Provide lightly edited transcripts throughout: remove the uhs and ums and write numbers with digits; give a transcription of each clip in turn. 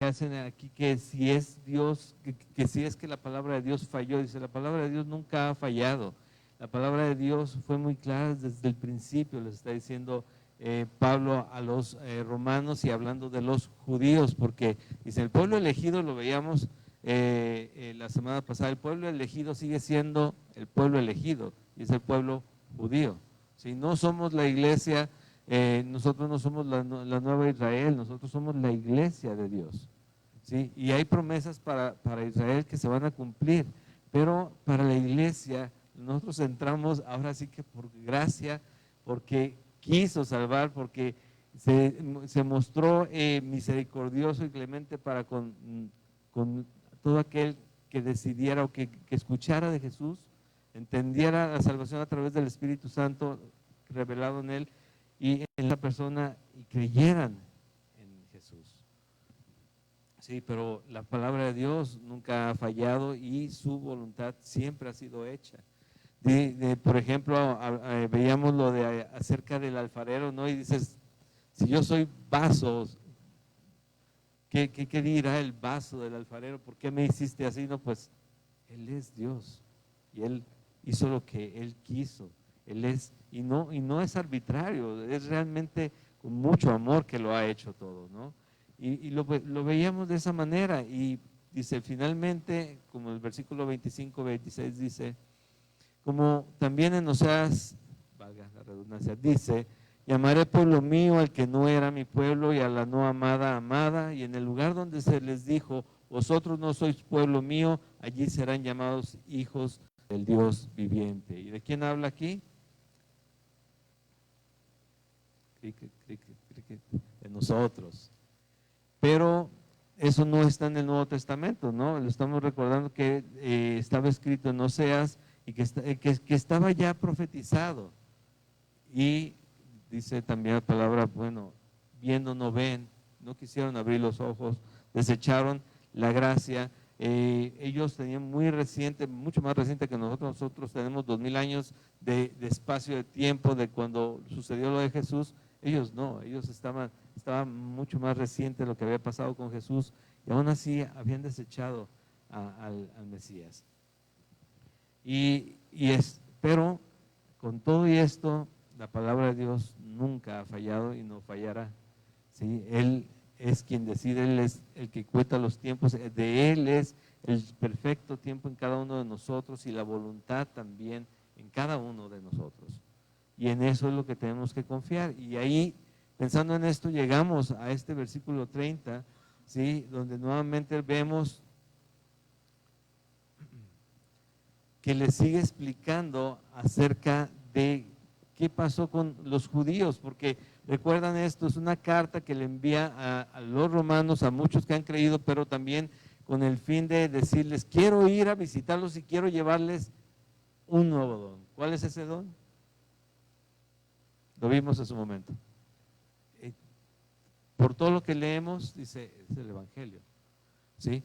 hacen aquí que si es Dios, que si es que la palabra de Dios falló. Dice, la palabra de Dios nunca ha fallado. La palabra de Dios fue muy clara desde el principio, les está diciendo Pablo a los romanos y hablando de los judíos, porque dice, el pueblo elegido, lo veíamos la semana pasada, el pueblo elegido sigue siendo el pueblo elegido, y es el pueblo judío. Si no somos la iglesia, nosotros no somos la nueva Israel, nosotros somos la iglesia de Dios, ¿sí? Y hay promesas para Israel que se van a cumplir, pero para la iglesia nosotros entramos ahora sí que por gracia, porque quiso salvar, porque se mostró misericordioso y clemente para con todo aquel que decidiera o que escuchara de Jesús, entendiera la salvación a través del Espíritu Santo revelado en él y en la persona y creyeran en Jesús. Sí, pero la palabra de Dios nunca ha fallado y su voluntad siempre ha sido hecha. Por ejemplo, veíamos lo de acerca del alfarero, ¿no? Y dices, si yo soy vaso, ¿qué dirá el vaso del alfarero? ¿Por qué me hiciste así? No, pues Él es Dios y Él hizo lo que Él quiso. Él es, y no es arbitrario, es realmente con mucho amor que lo ha hecho todo, ¿no? Y lo veíamos de esa manera y dice, finalmente, como el versículo 25, 26 dice, como también en Oseas, valga la redundancia, dice, llamaré pueblo mío al que no era mi pueblo y a la no amada amada, y en el lugar donde se les dijo, vosotros no sois pueblo mío, allí serán llamados hijos del Dios viviente. ¿Y de quién habla aquí? De nosotros. Pero eso no está en el Nuevo Testamento, ¿no? Lo estamos recordando que estaba escrito en Oseas y que estaba ya profetizado. Y dice también la palabra, bueno, viendo no ven, no quisieron abrir los ojos, desecharon la gracia. Ellos tenían muy reciente, mucho más reciente que nosotros tenemos 2000 años de espacio de tiempo de cuando sucedió lo de Jesús. Ellos no, ellos estaban mucho más reciente lo que había pasado con Jesús y aún así habían desechado al Mesías. Pero con todo y esto, la palabra de Dios nunca ha fallado y no fallará. ¿Sí? Él es quien decide, Él es el que cuenta los tiempos, de Él es el perfecto tiempo en cada uno de nosotros y la voluntad también en cada uno de nosotros. Y en eso es lo que tenemos que confiar. Y ahí, pensando en esto, llegamos a este versículo 30, ¿sí? Donde nuevamente vemos que le sigue explicando acerca de qué pasó con los judíos, porque recuerdan esto, es una carta que le envía a los romanos, a muchos que han creído, pero también con el fin de decirles, quiero ir a visitarlos y quiero llevarles un nuevo don. ¿Cuál es ese don? Lo vimos en su momento. Por todo lo que leemos, dice, es el Evangelio, ¿sí?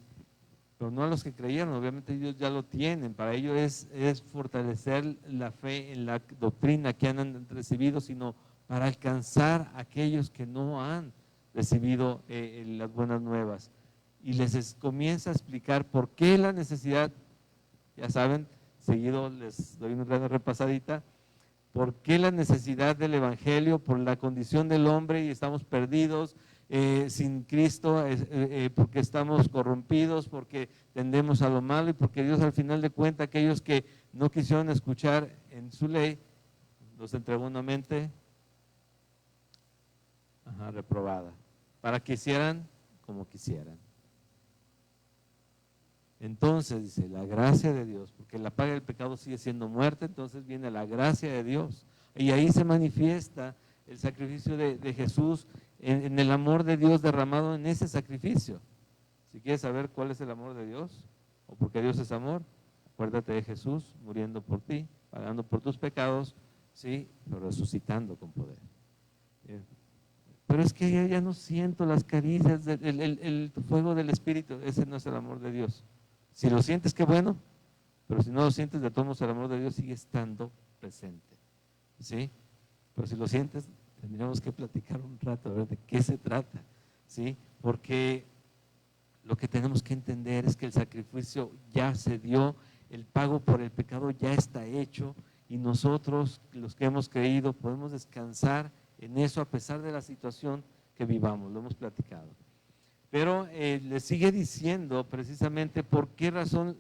Pero no a los que creyeron, obviamente ellos ya lo tienen, para ellos es fortalecer la fe en la doctrina que han recibido, sino para alcanzar a aquellos que no han recibido las buenas nuevas. Y comienza a explicar por qué la necesidad, ya saben, seguido les doy una repasadita, por qué la necesidad del Evangelio, por la condición del hombre y estamos perdidos, sin Cristo, porque estamos corrompidos, porque tendemos a lo malo y porque Dios al final de cuentas, aquellos que no quisieron escuchar en su ley, los entregó una mente reprobada, para que hicieran como quisieran. Entonces dice, la gracia de Dios, porque la paga del pecado sigue siendo muerte, entonces viene la gracia de Dios. Y ahí se manifiesta el sacrificio de Jesús en el amor de Dios derramado en ese sacrificio. Si quieres saber cuál es el amor de Dios, o porque Dios es amor, acuérdate de Jesús muriendo por ti, pagando por tus pecados, sí, pero resucitando con poder. Pero es que ya no siento las caricias, el fuego del Espíritu, ese no es el amor de Dios. Si lo sientes, qué bueno, pero si no lo sientes, de todos modos el amor de Dios sigue estando presente, ¿sí? Pero si lo sientes, tendríamos que platicar un rato, a ver de qué se trata, ¿sí? Porque lo que tenemos que entender es que el sacrificio ya se dio, el pago por el pecado ya está hecho y nosotros, los que hemos creído, podemos descansar en eso a pesar de la situación que vivamos, lo hemos platicado. Pero les sigue diciendo precisamente por qué razón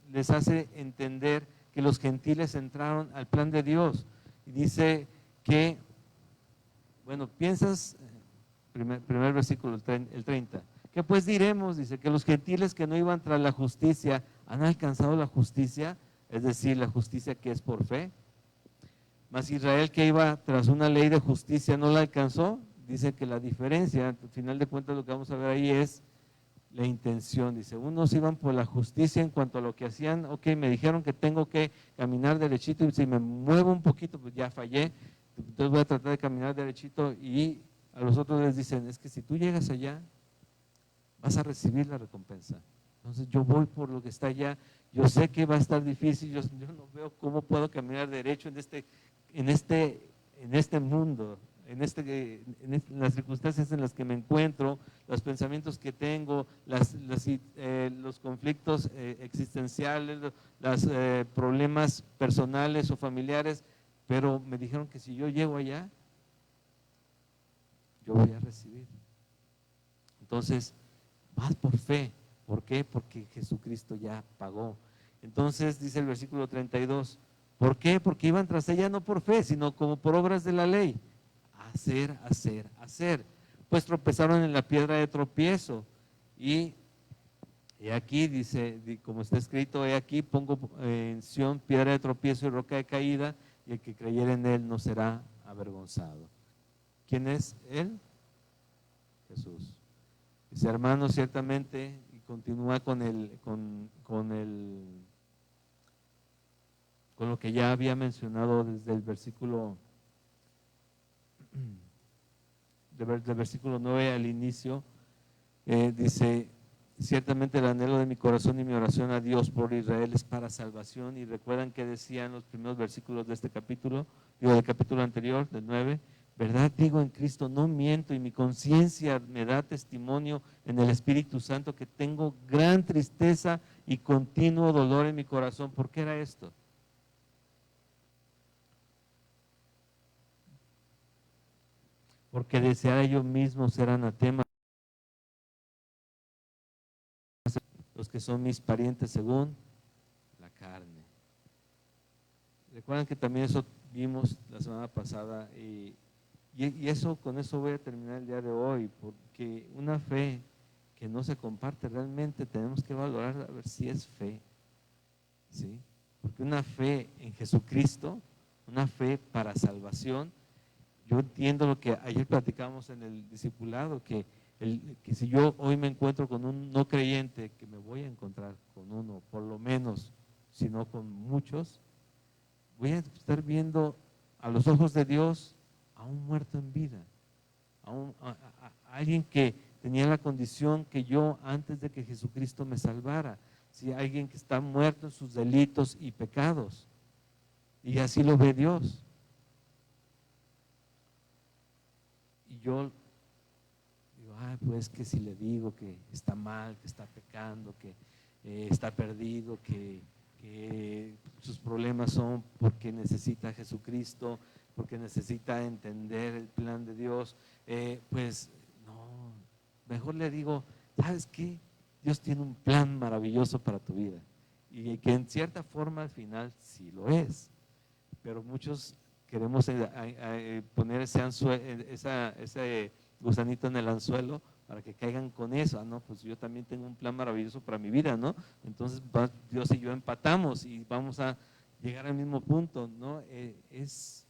les hace entender que los gentiles entraron al plan de Dios. Y dice que, bueno, piensas, primer versículo, el 30, ¿qué pues diremos? Dice que los gentiles que no iban tras la justicia han alcanzado la justicia, es decir, la justicia que es por fe. Mas Israel, que iba tras una ley de justicia, no la alcanzó. Dice que la diferencia, al final de cuentas lo que vamos a ver ahí es la intención. Dice, unos iban por la justicia en cuanto a lo que hacían, ok, me dijeron que tengo que caminar derechito y si me muevo un poquito, pues ya fallé, entonces voy a tratar de caminar derechito, y a los otros les dicen, es que si tú llegas allá, vas a recibir la recompensa. Entonces yo voy por lo que está allá, yo sé que va a estar difícil, yo no veo cómo puedo caminar derecho en este mundo, en las circunstancias en las que me encuentro, los pensamientos que tengo, los conflictos existenciales, los problemas personales o familiares, pero me dijeron que si yo llego allá, yo voy a recibir. Entonces, vas por fe. ¿Por qué? Porque Jesucristo ya pagó. Entonces dice el versículo 32, ¿por qué? Porque iban tras ella no por fe, sino como por obras de la ley. Hacer. Pues tropezaron en la piedra de tropiezo. Y aquí dice, como está escrito, he aquí pongo en Sión piedra de tropiezo y roca de caída, y el que creyere en él no será avergonzado. ¿Quién es él? Jesús. Dice, hermano, ciertamente, y continúa con lo que ya había mencionado desde el versículo del versículo 9 al inicio, dice, ciertamente el anhelo de mi corazón y mi oración a Dios por Israel es para salvación. Y recuerdan que decían los primeros versículos de este capítulo, del capítulo anterior, del 9, verdad digo en Cristo, no miento, y mi conciencia me da testimonio en el Espíritu Santo que tengo gran tristeza y continuo dolor en mi corazón. ¿Por qué era esto? Porque deseara yo mismo ser anatema los que son mis parientes según la carne. Recuerdan que también eso vimos la semana pasada, y eso, con eso voy a terminar el día de hoy, porque una fe que no se comparte realmente tenemos que valorar a ver si es fe, ¿sí? Porque una fe en Jesucristo, una fe para salvación, yo entiendo lo que ayer platicamos en el discipulado, que si yo hoy me encuentro con un no creyente, que me voy a encontrar con uno, por lo menos, si no con muchos, voy a estar viendo a los ojos de Dios a un muerto en vida, a alguien que tenía la condición que yo antes de que Jesucristo me salvara, ¿sí? Alguien que está muerto en sus delitos y pecados, y así lo ve Dios. Y yo digo, pues que si le digo que está mal, que está pecando, que está perdido, que sus problemas son porque necesita a Jesucristo, porque necesita entender el plan de Dios, pues no, mejor le digo, ¿sabes qué? Dios tiene un plan maravilloso para tu vida, y que en cierta forma al final sí lo es, pero muchos queremos poner ese gusanito en el anzuelo para que caigan con eso. No, pues yo también tengo un plan maravilloso para mi vida, ¿no? Entonces Dios y yo empatamos y vamos a llegar al mismo punto, ¿no? Es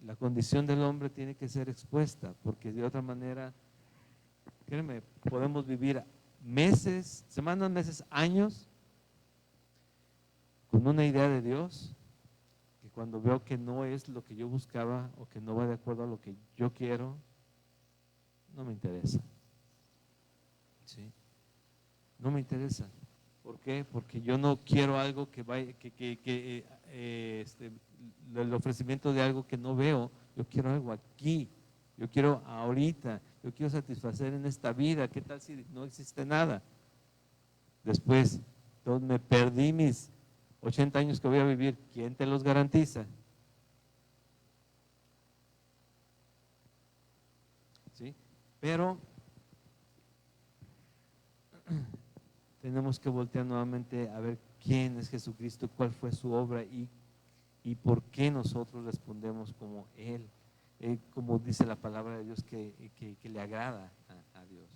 la condición del hombre tiene que ser expuesta, porque de otra manera, créeme, podemos vivir meses, semanas, meses, años con una idea de Dios, que cuando veo que no es lo que yo buscaba o que no va de acuerdo a lo que yo quiero, no me interesa. ¿Sí? No me interesa. ¿Por qué? Porque yo no quiero algo que vaya, el ofrecimiento de algo que no veo. Yo quiero algo aquí. Yo quiero ahorita. yo quiero satisfacer en esta vida, ¿qué tal si no existe nada? Después, entonces me perdí mis 80 años que voy a vivir, ¿quién te los garantiza? ¿Sí? Pero tenemos que voltear nuevamente a ver quién es Jesucristo, cuál fue su obra y por qué nosotros respondemos como Él, como dice la palabra de Dios que le agrada a Dios.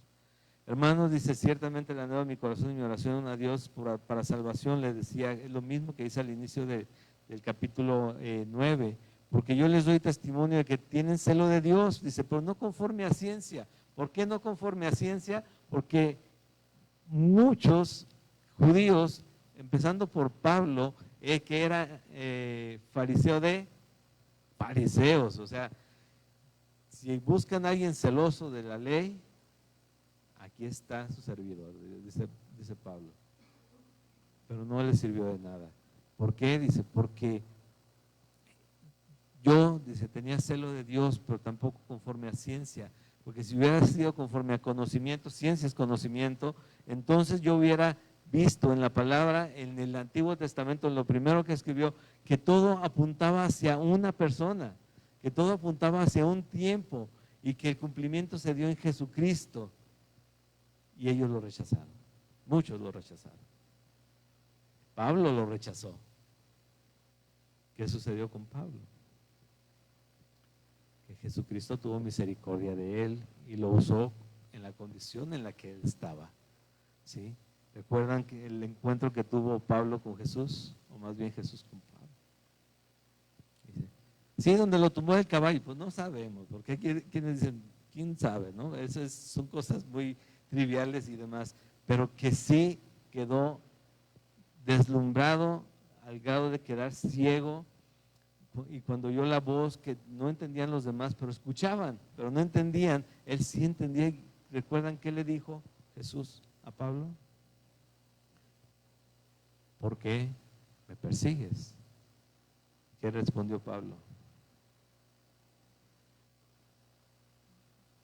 Hermanos, dice, ciertamente le anhelo mi corazón y mi oración a Dios para salvación, le decía, es lo mismo que dice al inicio del capítulo 9, porque yo les doy testimonio de que tienen celo de Dios, dice, pero no conforme a ciencia. ¿Por qué no conforme a ciencia? Porque muchos judíos, empezando por Pablo, que era fariseo de fariseos, o sea, si buscan a alguien celoso de la ley, aquí está su servidor, dice Pablo. Pero no le sirvió de nada. ¿Por qué? Dice, porque yo, dice, tenía celo de Dios, pero tampoco conforme a ciencia. Porque si hubiera sido conforme a conocimiento, ciencia es conocimiento, entonces yo hubiera visto en la palabra, en el Antiguo Testamento, lo primero que escribió, que todo apuntaba hacia una persona, que todo apuntaba hacia un tiempo y que el cumplimiento se dio en Jesucristo. Y ellos lo rechazaron, muchos lo rechazaron. Pablo lo rechazó. ¿Qué sucedió con Pablo? Que Jesucristo tuvo misericordia de él y lo usó en la condición en la que él estaba. ¿Sí? ¿Recuerdan que el encuentro que tuvo Pablo con Jesús? O más bien Jesús con Pablo. Dice, sí, donde lo tomó del caballo, pues no sabemos, porque quienes dicen, quién sabe, ¿no? Esas son cosas muy triviales y demás, pero que sí quedó deslumbrado al grado de quedar ciego, y cuando oyó la voz que no entendían los demás, pero escuchaban, pero no entendían, él sí entendía. ¿Recuerdan qué le dijo Jesús a Pablo? ¿Por qué me persigues? ¿Qué respondió Pablo?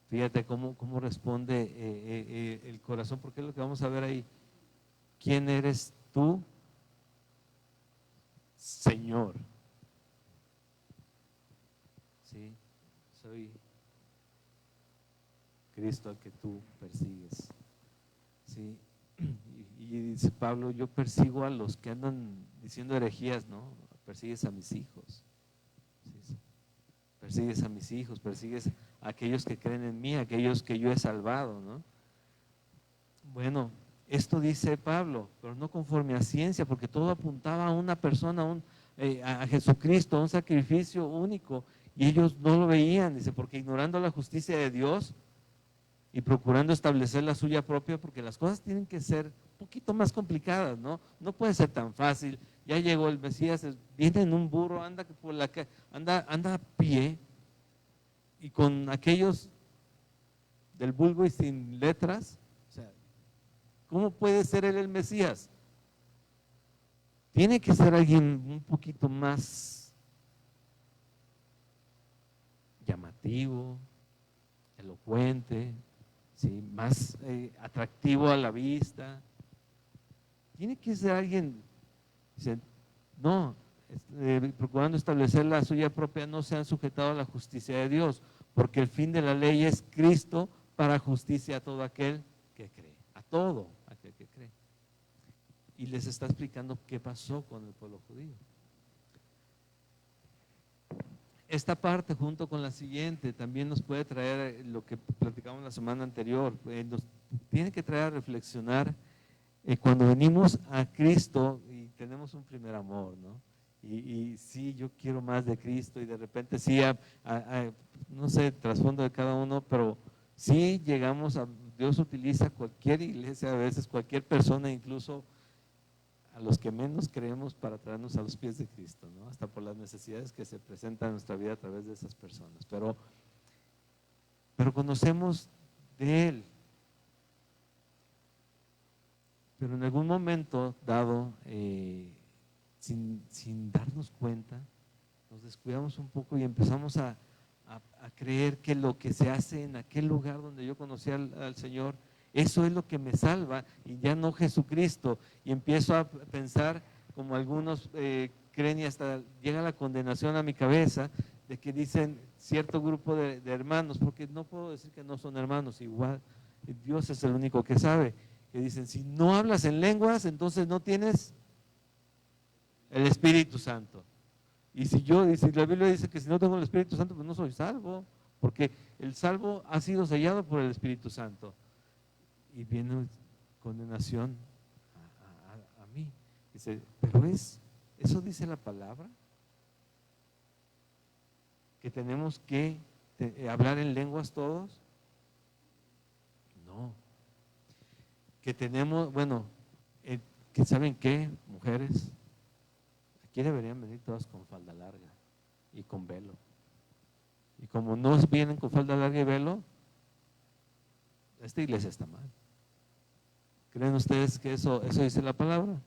Fíjate cómo responde el corazón, porque es lo que vamos a ver ahí. ¿Quién eres tú, Señor? Sí, soy Cristo al que tú persigues. Sí, y dice Pablo, yo persigo a los que andan diciendo herejías, ¿no? Persigues a mis hijos. Sí, sí. Persigues a mis hijos, persigues a aquellos que creen en mí, a aquellos que yo he salvado, ¿no? Bueno, esto dice Pablo, pero no conforme a ciencia, porque todo apuntaba a una persona, a Jesucristo, a un sacrificio único, y ellos no lo veían, dice, porque ignorando la justicia de Dios y procurando establecer la suya propia, porque las cosas tienen que ser un poquito más complicadas, ¿no? No puede ser tan fácil. Ya llegó el Mesías, viene en un burro, anda a pie, y con aquellos del vulgo y sin letras, o sea, ¿cómo puede ser él el Mesías? Tiene que ser alguien un poquito más llamativo, elocuente, ¿sí? Más atractivo a la vista. Tiene que ser alguien, dice, no, procurando establecer la suya propia, no se han sujetado a la justicia de Dios, porque el fin de la ley es Cristo para justicia a todo aquel que cree, a todo aquel que cree. Y les está explicando qué pasó con el pueblo judío. Esta parte junto con la siguiente también nos puede traer lo que platicamos la semana anterior, nos tiene que traer a reflexionar cuando venimos a Cristo y tenemos un primer amor, ¿no? Y sí, yo quiero más de Cristo y de repente sí, no sé, trasfondo de cada uno, pero sí llegamos a, Dios utiliza cualquier iglesia, a veces cualquier persona, incluso a los que menos creemos, para traernos a los pies de Cristo, ¿no? Hasta por las necesidades que se presentan en nuestra vida a través de esas personas, pero conocemos de Él. Pero en algún momento dado, sin darnos cuenta, nos descuidamos un poco y empezamos a a creer que lo que se hace en aquel lugar donde yo conocí al Señor, eso es lo que me salva y ya no Jesucristo. Y empiezo a pensar como algunos creen y hasta llega la condenación a mi cabeza de que dicen cierto grupo de hermanos, porque no puedo decir que no son hermanos, igual Dios es el único que sabe, que dicen, si no hablas en lenguas, entonces no tienes el Espíritu Santo. Y si la Biblia dice que si no tengo el Espíritu Santo, pues no soy salvo, porque el salvo ha sido sellado por el Espíritu Santo. Y viene condenación a mí. Dice, pero eso dice la palabra, que tenemos que hablar en lenguas todos. No. Que tenemos, bueno, que saben qué, mujeres, aquí deberían venir todas con falda larga y con velo. Y como no vienen con falda larga y velo, esta iglesia está mal. ¿Creen ustedes que eso dice la palabra?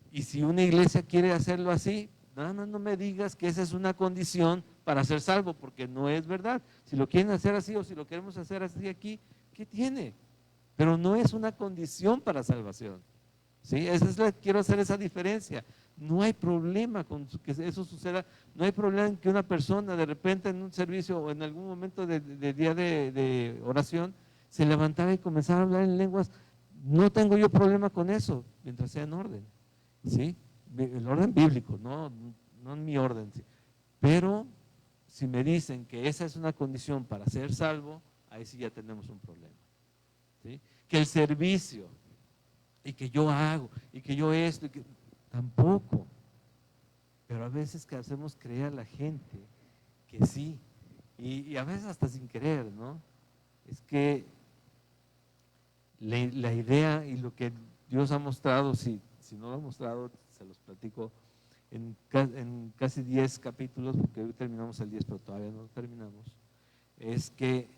Y si una iglesia quiere hacerlo así, nada más no me digas que esa es una condición para ser salvo, porque no es verdad. Si lo quieren hacer así o si lo queremos hacer así aquí, ¿qué tiene? Pero no es una condición para salvación. ¿Sí? Quiero hacer esa diferencia. No hay problema con que eso suceda, no hay problema en que una persona de repente en un servicio o en algún momento de día de oración se levantara y comenzara a hablar en lenguas. No tengo yo problema con eso, mientras sea en orden. ¿Sí? El orden bíblico, no en mi orden. ¿Sí? Pero si me dicen que esa es una condición para ser salvo, ahí sí ya tenemos un problema. ¿Sí? Que el servicio y que yo hago y que yo esto, tampoco. Pero a veces que hacemos creer a la gente que sí, y a veces hasta sin querer, ¿no? Es que la idea y lo que Dios ha mostrado, si no lo ha mostrado, se los platico en casi 10 capítulos, porque hoy terminamos el 10, pero todavía no lo terminamos, es que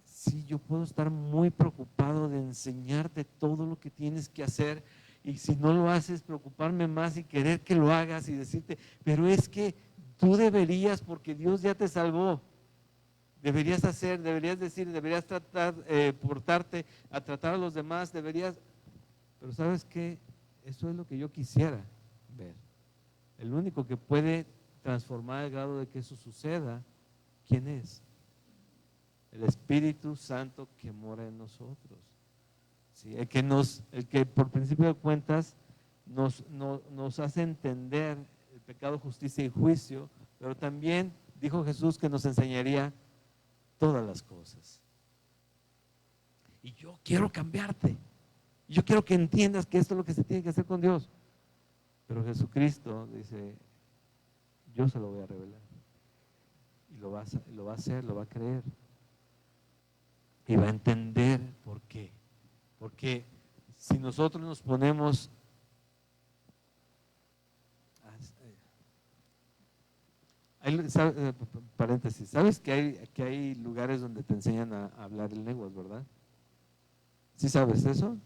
sí, yo puedo estar muy preocupado de enseñarte todo lo que tienes que hacer, y si no lo haces, preocuparme más y querer que lo hagas y decirte, pero es que tú deberías, porque Dios ya te salvó. Deberías hacer, deberías decir, deberías tratar, portarte, a tratar a los demás, deberías, pero ¿sabes qué? Eso es lo que yo quisiera ver. El único que puede transformar el grado de que eso suceda, ¿quién es? El Espíritu Santo que mora en nosotros. ¿Sí? El que por principio de cuentas nos hace entender el pecado, justicia y juicio, pero también dijo Jesús que nos enseñaría todas las cosas. Y yo quiero cambiarte. Yo quiero que entiendas que esto es lo que se tiene que hacer con Dios. Pero Jesucristo dice, yo se lo voy a revelar. Y lo va a hacer, lo va a creer. Y va a entender por qué. Porque si nosotros nos ponemos, paréntesis, ¿sabes que hay lugares donde te enseñan a hablar en lenguas, verdad? ¿Sí sabes eso?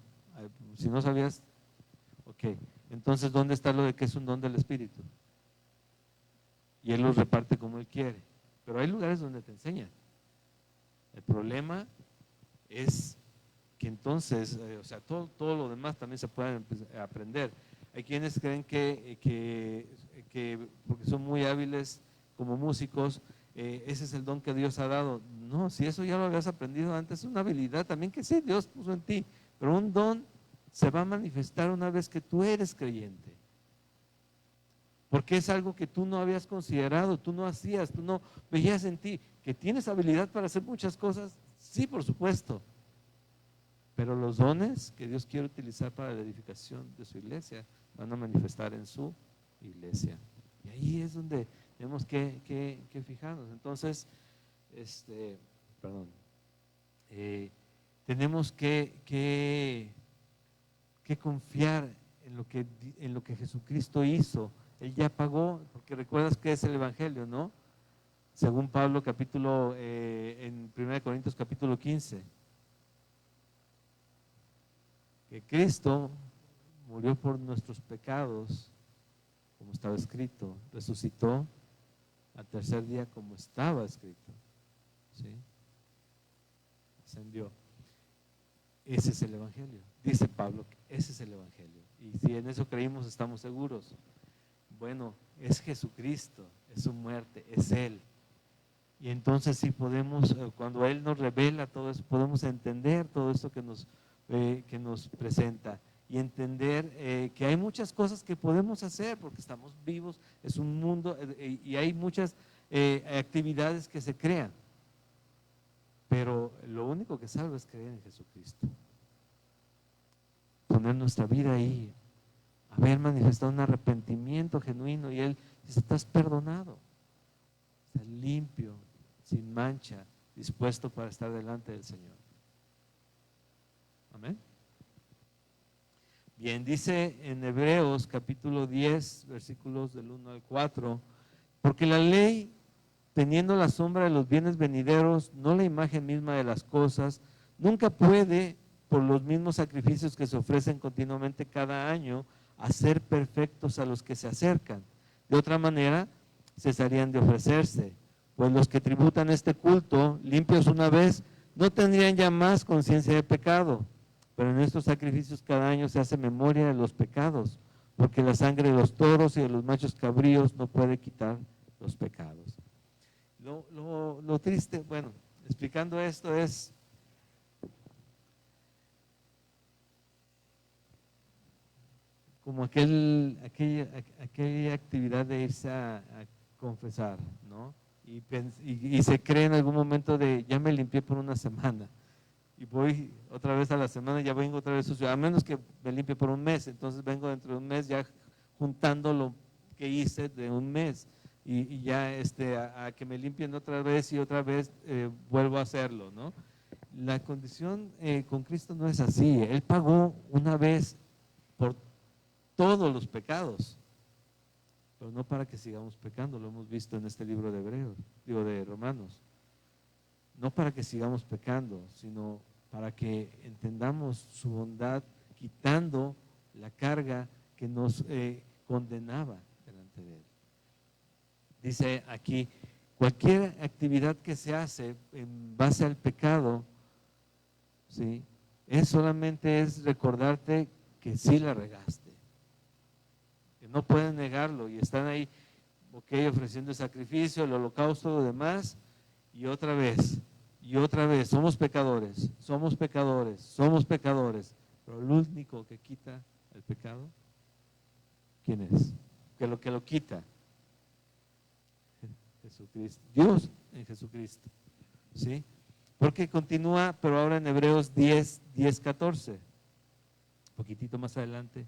Si no sabías, ok. Entonces, ¿dónde está lo de que es un don del Espíritu? Y Él los reparte como Él quiere. Pero hay lugares donde te enseñan. El problema es que entonces, o sea, todo lo demás también se puede aprender. Hay quienes creen que porque son muy hábiles como músicos, ese es el don que Dios ha dado. No, si eso ya lo habías aprendido antes, es una habilidad también que sí, Dios puso en ti, pero un don se va a manifestar una vez que tú eres creyente. Porque es algo que tú no habías considerado, tú no hacías, tú no veías en ti. ¿Que tienes habilidad para hacer muchas cosas? Sí, por supuesto. Pero los dones que Dios quiere utilizar para la edificación de su iglesia van a manifestar en su iglesia. Y ahí es donde tenemos que fijarnos. Entonces, tenemos que confiar en lo que Jesucristo hizo. Él ya pagó, porque recuerdas que es el Evangelio, ¿no? Según Pablo, en 1 Corintios capítulo 15. Que Cristo murió por nuestros pecados, como estaba escrito, resucitó al tercer día como estaba escrito. ¿Sí? Ascendió. Ese es el Evangelio. Dice Pablo que ese es el Evangelio. Y si en eso creímos, estamos seguros. Bueno, es Jesucristo, es su muerte, es Él. Y entonces sí podemos, cuando Él nos revela todo eso, podemos entender todo esto que nos presenta y entender que hay muchas cosas que podemos hacer porque estamos vivos, es un mundo y hay muchas actividades que se crean. Pero lo único que salva es creer en Jesucristo. Poner nuestra vida ahí, haber manifestado un arrepentimiento genuino y Él dice, estás perdonado, estás limpio, sin mancha, dispuesto para estar delante del Señor. Amén. Bien, dice en Hebreos capítulo 10, versículos del 1 al 4, porque la ley, teniendo la sombra de los bienes venideros, no la imagen misma de las cosas, nunca puede, por los mismos sacrificios que se ofrecen continuamente cada año, hacer perfectos a los que se acercan. De otra manera, cesarían de ofrecerse, pues los que tributan este culto, limpios una vez, no tendrían ya más conciencia de pecado. Pero en estos sacrificios cada año se hace memoria de los pecados, porque la sangre de los toros y de los machos cabríos no puede quitar los pecados. Lo triste, bueno, explicando esto es como aquella actividad de irse a confesar, ¿no? Y se cree en algún momento de, ya me limpié por una semana y voy otra vez a la semana, ya vengo otra vez sucio, a menos que me limpie por un mes, entonces vengo dentro de un mes ya juntando lo que hice de un mes y ya a que me limpien otra vez y otra vez vuelvo a hacerlo, ¿no? La condición con Cristo no es así, Él pagó una vez por todos los pecados, pero no para que sigamos pecando, lo hemos visto en este libro de Hebreos, de Romanos. No para que sigamos pecando, sino para que entendamos su bondad, quitando la carga que nos condenaba delante de Él. Dice aquí, cualquier actividad que se hace en base al pecado, ¿sí? Solamente es recordarte que sí la regaste, que no pueden negarlo y están ahí, ok, ofreciendo el sacrificio, el holocausto, lo demás. Y otra vez, somos pecadores, somos pecadores, somos pecadores. Pero el único que quita el pecado, ¿quién es? Que lo quita. Jesucristo, Dios en Jesucristo. ¿Sí? Porque continúa, pero ahora en Hebreos 10, 14. Un poquitito más adelante.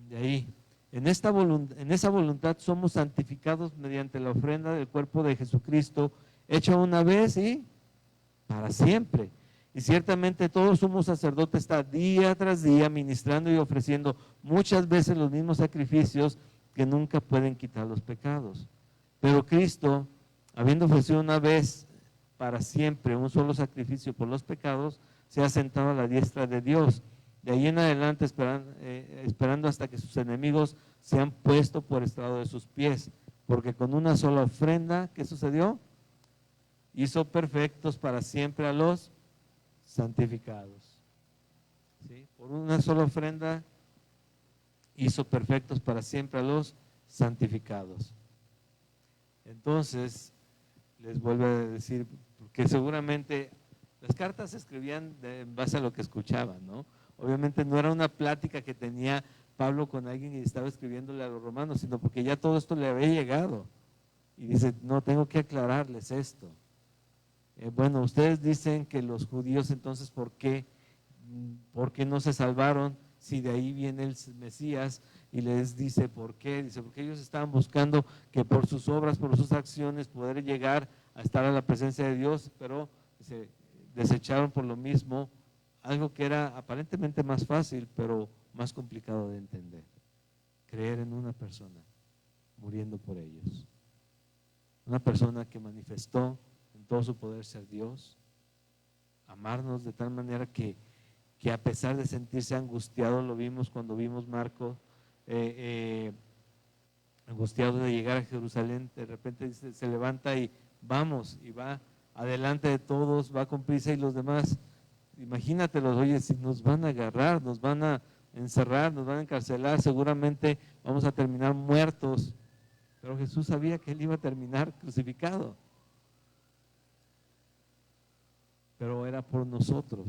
De ahí. En esa voluntad somos santificados mediante la ofrenda del cuerpo de Jesucristo, hecha una vez y para siempre. Y ciertamente todo sumo sacerdote está día tras día ministrando y ofreciendo muchas veces los mismos sacrificios que nunca pueden quitar los pecados. Pero Cristo, habiendo ofrecido una vez para siempre un solo sacrificio por los pecados, se ha sentado a la diestra de Dios. De ahí en adelante esperando hasta que sus enemigos sean puestos por estrado de sus pies. Porque con una sola ofrenda, ¿qué sucedió? Hizo perfectos para siempre a los santificados. ¿Sí? Por una sola ofrenda hizo perfectos para siempre a los santificados. Entonces, les vuelvo a decir, porque seguramente las cartas se escribían en base a lo que escuchaban, ¿no? Obviamente no era una plática que tenía Pablo con alguien y estaba escribiéndole a los romanos, sino porque ya todo esto le había llegado. Y dice, no, tengo que aclararles esto. Bueno, ustedes dicen que los judíos entonces, ¿por qué no se salvaron si de ahí viene el Mesías? Y les dice, ¿por qué? Dice, porque ellos estaban buscando que por sus obras, por sus acciones, poder llegar a estar a la presencia de Dios, pero se desecharon por lo mismo algo que era aparentemente más fácil, pero más complicado de entender. Creer en una persona muriendo por ellos. Una persona que manifestó en todo su poder ser Dios, amarnos de tal manera que a pesar de sentirse angustiado, lo vimos cuando vimos Marcos, angustiado de llegar a Jerusalén, de repente dice, se levanta y vamos, y va adelante de todos, va con prisa y los demás, imagínatelos, oye, si nos van a agarrar, nos van a encerrar, nos van a encarcelar, seguramente vamos a terminar muertos. Pero Jesús sabía que él iba a terminar crucificado. Pero era por nosotros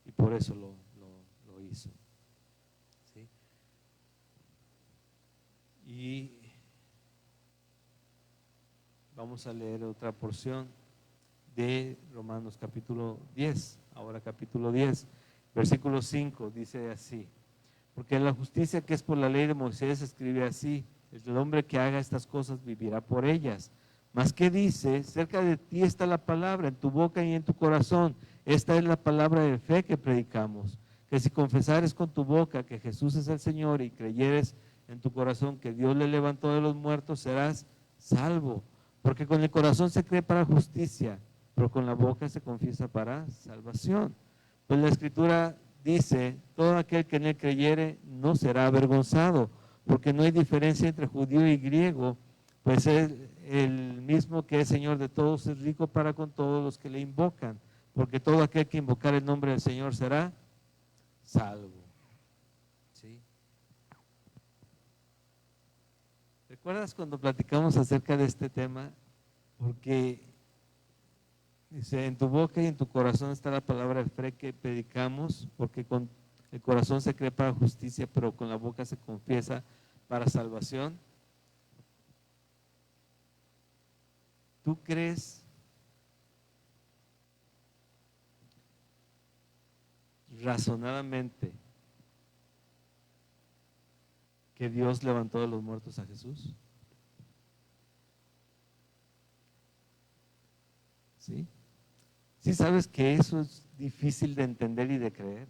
y por eso lo hizo. ¿Sí? Y vamos a leer otra porción de Romanos capítulo 10, ahora capítulo 10, versículo 5, dice así: porque la justicia que es por la ley de Moisés escribe así: el hombre que haga estas cosas vivirá por ellas. Mas ¿qué dice? Cerca de ti está la palabra, en tu boca y en tu corazón. Esta es la palabra de fe que predicamos, que si confesares con tu boca que Jesús es el Señor y creyeres en tu corazón que Dios le levantó de los muertos, serás salvo. Porque con el corazón se cree para justicia, pero con la boca se confiesa para salvación. Pues la Escritura dice: todo aquel que en él creyere no será avergonzado, porque no hay diferencia entre judío y griego, pues el mismo que es Señor de todos es rico para con todos los que le invocan, porque todo aquel que invocar el nombre del Señor será salvo. ¿Sí? ¿Recuerdas cuando platicamos acerca de este tema? Porque dice, en tu boca y en tu corazón está la palabra de fe que predicamos, porque con el corazón se cree para justicia, pero con la boca se confiesa para salvación. ¿Tú crees razonadamente que Dios levantó de los muertos a Jesús? ¿Sí? ¿Sí sabes que eso es difícil de entender y de creer?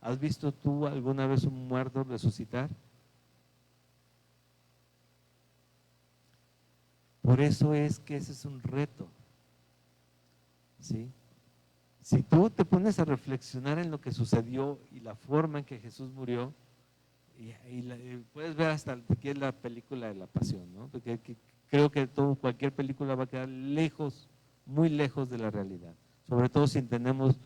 ¿Has visto tú alguna vez un muerto resucitar? Por eso es que ese es un reto. ¿Sí? Si tú te pones a reflexionar en lo que sucedió y la forma en que Jesús murió, y puedes ver hasta que es la película de la pasión, ¿no? Porque creo que cualquier película va a quedar lejos, muy lejos de la realidad, sobre todo si tenemos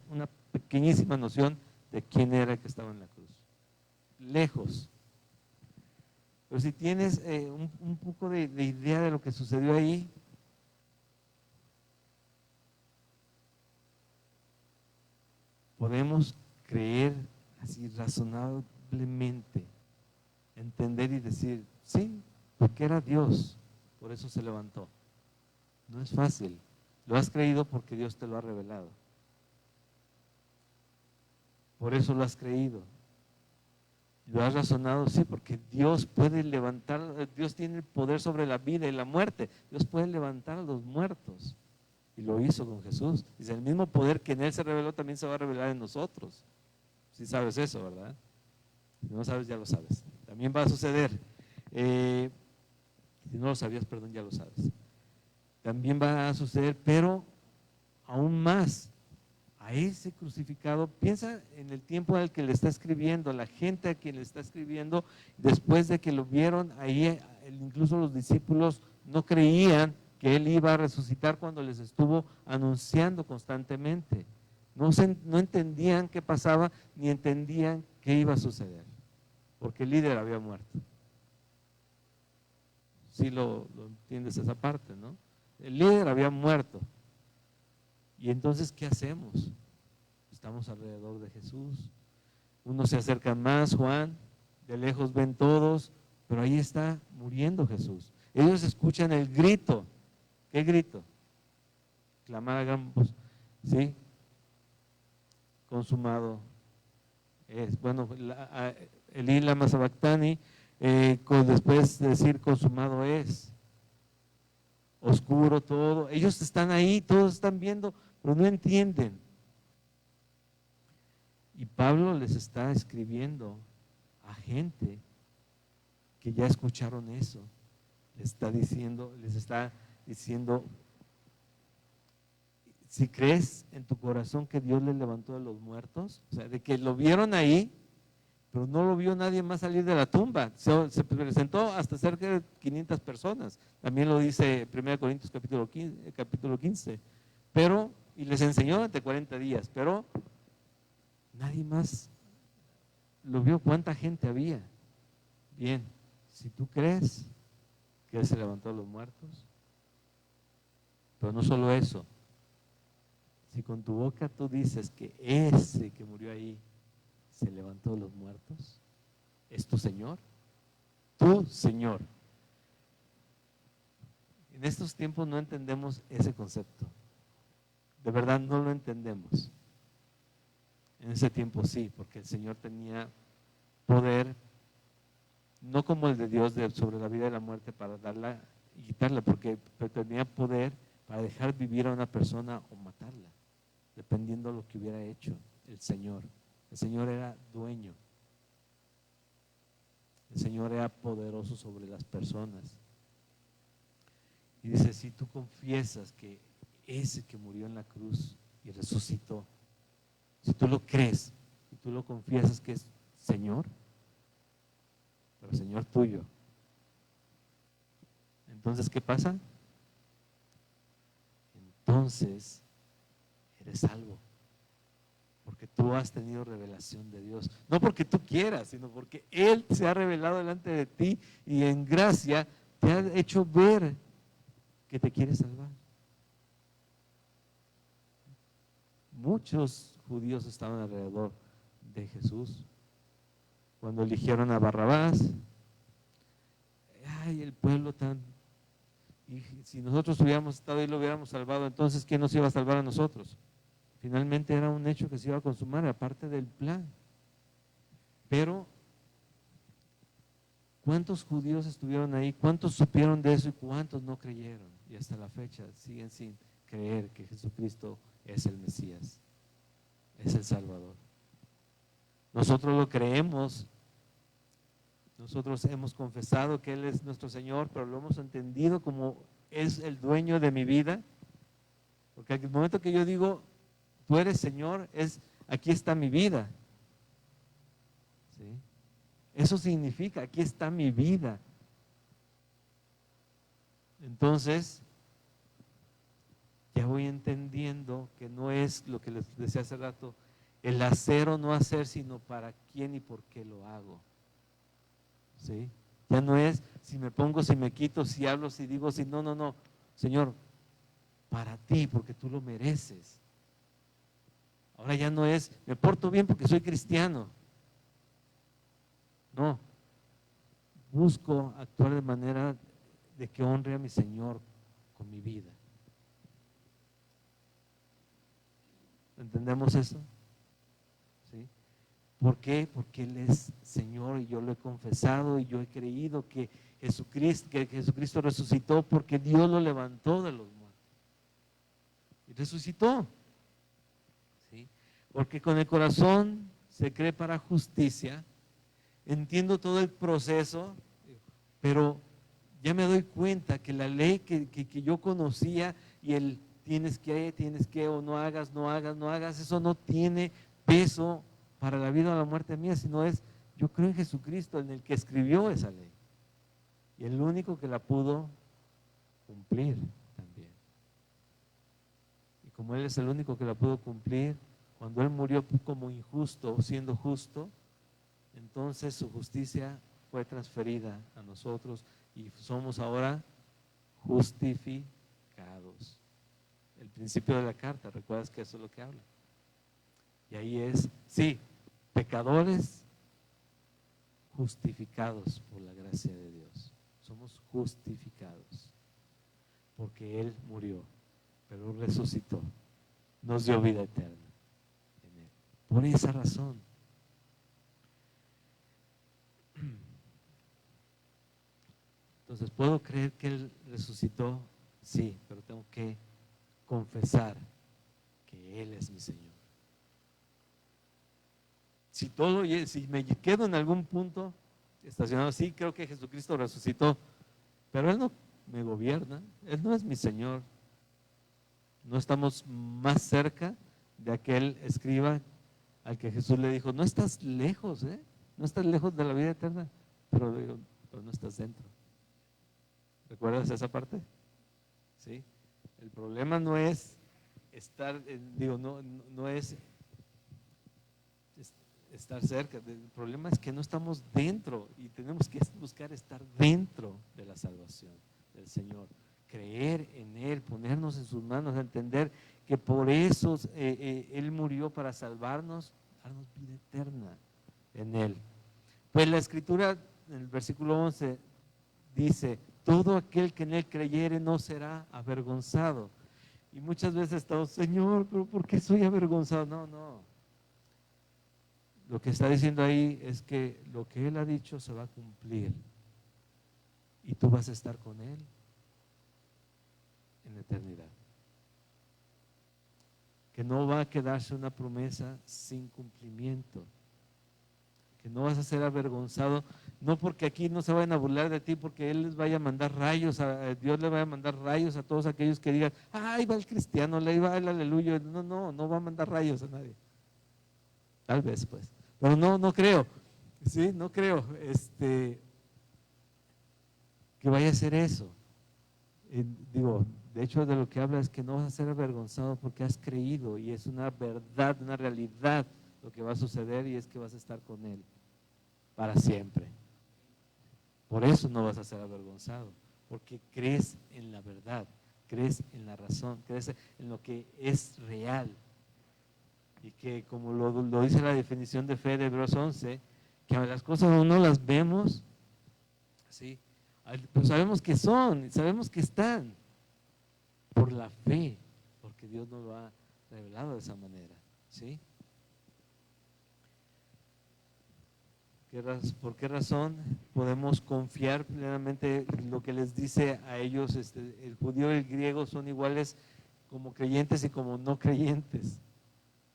una pequeñísima noción de quién era el que estaba en la cruz. Lejos. Pero si tienes un poco de idea de lo que sucedió ahí, podemos creer así razonablemente, entender y decir, sí, porque era Dios, por eso se levantó. No es fácil, lo has creído porque Dios te lo ha revelado. Por eso lo has creído. Lo has razonado, sí, porque Dios puede levantar, Dios tiene el poder sobre la vida y la muerte. Dios puede levantar a los muertos. Y lo hizo con Jesús. Dice, el mismo poder que en Él se reveló también se va a revelar en nosotros. Si sabes eso, ¿verdad? Si no sabes, ya lo sabes. También va a suceder. Si no lo sabías, perdón, ya lo sabes. También va a suceder, pero aún más, a ese crucificado, piensa en el tiempo al que le está escribiendo, la gente a quien le está escribiendo, después de que lo vieron ahí, incluso los discípulos no creían que él iba a resucitar cuando les estuvo anunciando constantemente. No entendían qué pasaba, ni entendían qué iba a suceder, porque el líder había muerto. Sí lo entiendes esa parte, ¿no? El líder había muerto. Y entonces, ¿qué hacemos? Estamos alrededor de Jesús. Unos se acercan más, Juan, de lejos ven todos, pero ahí está muriendo Jesús. Ellos escuchan el grito. ¿Qué grito? Clamar a gran voz, ¿sí? Consumado es. Bueno, Elí lama sabactani, después de decir consumado es. Oscuro todo. Ellos están ahí, todos están viendo, pero no entienden. Y Pablo les está escribiendo a gente que ya escucharon eso. Les está diciendo, si crees en tu corazón que Dios le levantó de los muertos, o sea, de que lo vieron ahí pero no lo vio nadie más salir de la tumba. Se presentó hasta cerca de 500 personas. También lo dice 1 Corintios capítulo 15. Pero, y les enseñó durante 40 días, pero nadie más lo vio. ¿Cuánta gente había? Bien, si tú crees que Él se levantó de los muertos, pero no solo eso, si con tu boca tú dices que ese que murió ahí se levantó de los muertos, es tu Señor, tu Señor. En estos tiempos no entendemos ese concepto, de verdad no lo entendemos. En ese tiempo sí, porque el Señor tenía poder, no como el de Dios sobre la vida y la muerte para darla y quitarla, pero tenía poder para dejar vivir a una persona o matarla, dependiendo de lo que hubiera hecho el Señor. El Señor era dueño. El Señor era poderoso sobre las personas. Y dice, si tú confiesas que ese que murió en la cruz y resucitó, si tú lo crees y tú lo confiesas que es Señor, pero Señor tuyo, entonces ¿qué pasa? Entonces eres salvo, porque tú has tenido revelación de Dios, no porque tú quieras, sino porque Él se ha revelado delante de ti y en gracia te ha hecho ver que te quiere salvar. Muchos judíos estaban alrededor de Jesús cuando eligieron a Barrabás. Ay, el pueblo tan... Y si nosotros hubiéramos estado ahí, lo hubiéramos salvado, entonces ¿quién nos iba a salvar a nosotros? Finalmente era un hecho que se iba a consumar, aparte del plan. Pero ¿cuántos judíos estuvieron ahí? ¿Cuántos supieron de eso y cuántos no creyeron? Y hasta la fecha siguen sin creer que Jesucristo es el Mesías, es el Salvador. Nosotros lo creemos, nosotros hemos confesado que Él es nuestro Señor, pero lo hemos entendido como es el dueño de mi vida, porque al momento que yo digo, tú eres Señor, es aquí está mi vida. ¿Sí? Eso significa, aquí está mi vida. Entonces, ya voy entendiendo que no es lo que les decía hace rato, el hacer o no hacer, sino para quién y por qué lo hago. ¿Sí? Ya no es si me pongo, si me quito, si hablo, si digo, si no, no, no. Señor, para ti, porque tú lo mereces. Ahora ya no es, me porto bien porque soy cristiano. No. Busco actuar de manera de que honre a mi Señor con mi vida. ¿Entendemos eso? ¿Sí? ¿Por qué? Porque Él es Señor y yo lo he confesado y yo he creído que Jesucristo resucitó porque Dios lo levantó de los muertos. Y resucitó. ¿Sí? Porque con el corazón se cree para justicia. Entiendo todo el proceso, pero ya me doy cuenta que la ley que yo conocía y el tienes que, o no hagas, no hagas, no hagas, eso no tiene peso para la vida o la muerte mía, sino es, yo creo en Jesucristo, en el que escribió esa ley. Y el único que la pudo cumplir también. Y como Él es el único que la pudo cumplir, cuando Él murió como injusto, siendo justo, entonces su justicia fue transferida a nosotros y somos ahora justificados. El principio de la carta, ¿recuerdas que eso es lo que habla? Y ahí es, sí, pecadores justificados por la gracia de Dios. Somos justificados porque Él murió, pero resucitó, nos dio vida eterna en Él. Por esa razón. Entonces, ¿puedo creer que Él resucitó? Sí, pero tengo que confesar que Él es mi Señor. Si me quedo en algún punto estacionado, sí, creo que Jesucristo resucitó, pero Él no me gobierna, Él no es mi Señor. No estamos más cerca de aquel escriba al que Jesús le dijo, no estás lejos, no estás lejos de la vida eterna, pero no estás dentro. ¿Recuerdas esa parte? ¿Sí? El problema no es estar, no es estar cerca, el problema es que no estamos dentro y tenemos que buscar estar dentro de la salvación del Señor, creer en Él, ponernos en sus manos, entender que por eso Él murió para salvarnos, darnos vida eterna en Él. Pues la Escritura en el versículo 11 dice: todo aquel que en Él creyere no será avergonzado. Y muchas veces estamos: Señor, pero ¿por qué soy avergonzado? No. Lo que está diciendo ahí es que lo que Él ha dicho se va a cumplir y tú vas a estar con Él en la eternidad. Que no va a quedarse una promesa sin cumplimiento. Que no vas a ser avergonzado, no porque aquí no se vayan a burlar de ti, porque Él les vaya a mandar rayos, Dios le vaya a mandar rayos a todos aquellos que digan: ahí va el cristiano, le va el aleluya. No va a mandar rayos a nadie. Tal vez pues, pero no creo, sí, no creo que vaya a ser eso. De hecho, de lo que habla es que no vas a ser avergonzado porque has creído, y es una verdad, una realidad lo que va a suceder, y es que vas a estar con Él para siempre. Por eso no vas a ser avergonzado, porque crees en la verdad, crees en la razón, crees en lo que es real. Y que, como lo dice la definición de fe de Hebreos 11, que las cosas no las vemos, ¿sí? Pero sabemos que son, sabemos que están por la fe, porque Dios nos lo ha revelado de esa manera, ¿sí? ¿Por qué razón podemos confiar plenamente lo que les dice a ellos? El judío y el griego son iguales como creyentes y como no creyentes.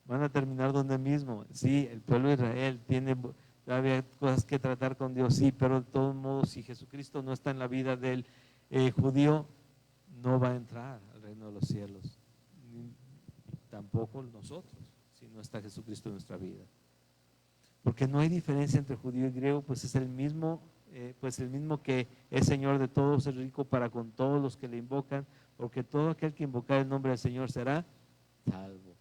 Van a terminar donde mismo. Sí, el pueblo de Israel tiene todavía cosas que tratar con Dios, sí, pero de todos modos, si Jesucristo no está en la vida del judío, no va a entrar al reino de los cielos. Tampoco nosotros, si no está Jesucristo en nuestra vida. Porque no hay diferencia entre judío y griego, pues es el mismo que es Señor de todos, es rico para con todos los que le invocan, porque todo aquel que invocar el nombre del Señor será salvo.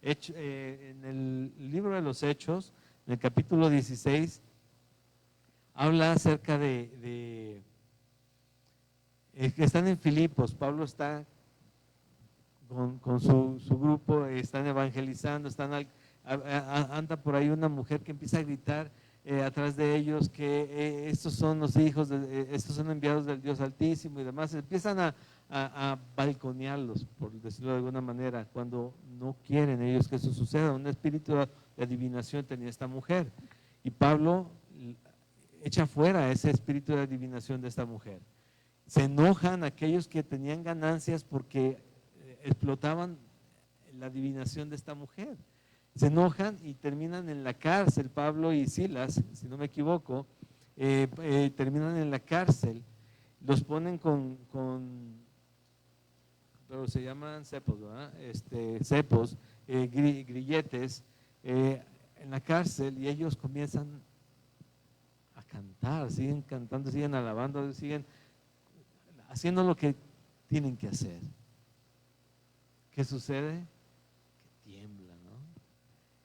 En el libro de los Hechos, en el capítulo 16, habla acerca de que están en Filipos. Pablo está con su grupo, están evangelizando, anda por ahí una mujer que empieza a gritar atrás de ellos que estos son los hijos, estos son enviados del Dios Altísimo y demás. Empiezan a balconearlos, por decirlo de alguna manera, cuando no quieren ellos que eso suceda. Un espíritu de adivinación tenía esta mujer, y Pablo echa fuera ese espíritu de adivinación de esta mujer. Se enojan aquellos que tenían ganancias porque explotaban la adivinación de esta mujer. Se enojan y terminan en la cárcel. Pablo y Silas, si no me equivoco, terminan en la cárcel. Los ponen pero se llaman cepos, ¿verdad? Cepos, grilletes, en la cárcel, y ellos comienzan a cantar, siguen cantando, siguen alabando, siguen haciendo lo que tienen que hacer. ¿Qué sucede? Que tiembla, ¿no?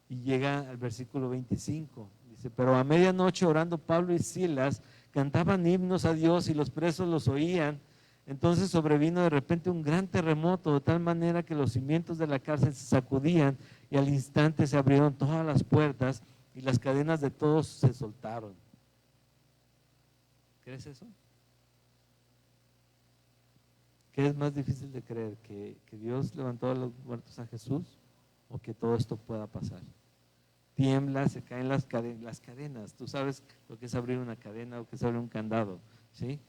Y llega al versículo 25, dice: pero a medianoche, orando Pablo y Silas, cantaban himnos a Dios y los presos los oían. Entonces sobrevino de repente un gran terremoto, de tal manera que los cimientos de la cárcel se sacudían, y al instante se abrieron todas las puertas y las cadenas de todos se soltaron. ¿Crees eso? ¿Qué es más difícil de creer? ¿Que Dios levantó a los muertos a Jesús, o que todo esto pueda pasar? Tiembla, se caen las cadenas. Tú sabes lo que es abrir una cadena o que es abrir un candado, ¿sí?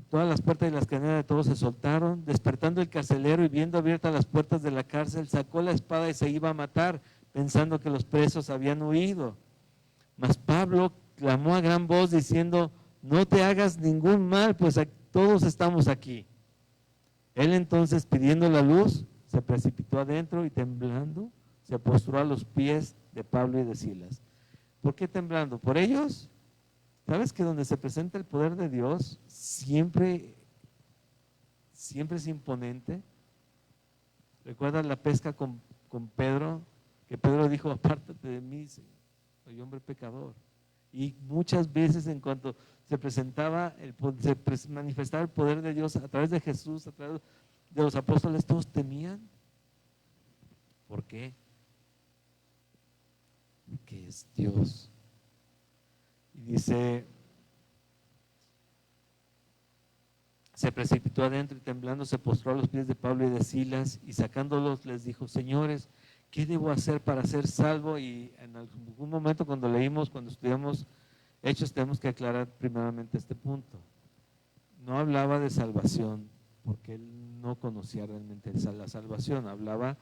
Todas las puertas y las cadenas de todos se soltaron. Despertando el carcelero y viendo abiertas las puertas de la cárcel, sacó la espada y se iba a matar, pensando que los presos habían huido. Mas Pablo clamó a gran voz diciendo: no te hagas ningún mal, pues todos estamos aquí. Él entonces, pidiendo la luz, se precipitó adentro y temblando se postró a los pies de Pablo y de Silas. ¿Por qué temblando? ¿Por ellos? ¿Sabes que donde se presenta el poder de Dios siempre es imponente? ¿Recuerdas la pesca con Pedro? Que Pedro dijo, apártate de mí, Señor, soy hombre pecador. Y muchas veces en cuanto se manifestaba el poder de Dios a través de Jesús, a través de los apóstoles, todos temían. ¿Por qué? Porque es Dios. Y dice, se precipitó adentro y temblando se postró a los pies de Pablo y de Silas y sacándolos les dijo, señores, ¿qué debo hacer para ser salvo? Y en algún momento cuando estudiamos Hechos, tenemos que aclarar primeramente este punto. No hablaba de salvación porque él no conocía realmente la salvación, hablaba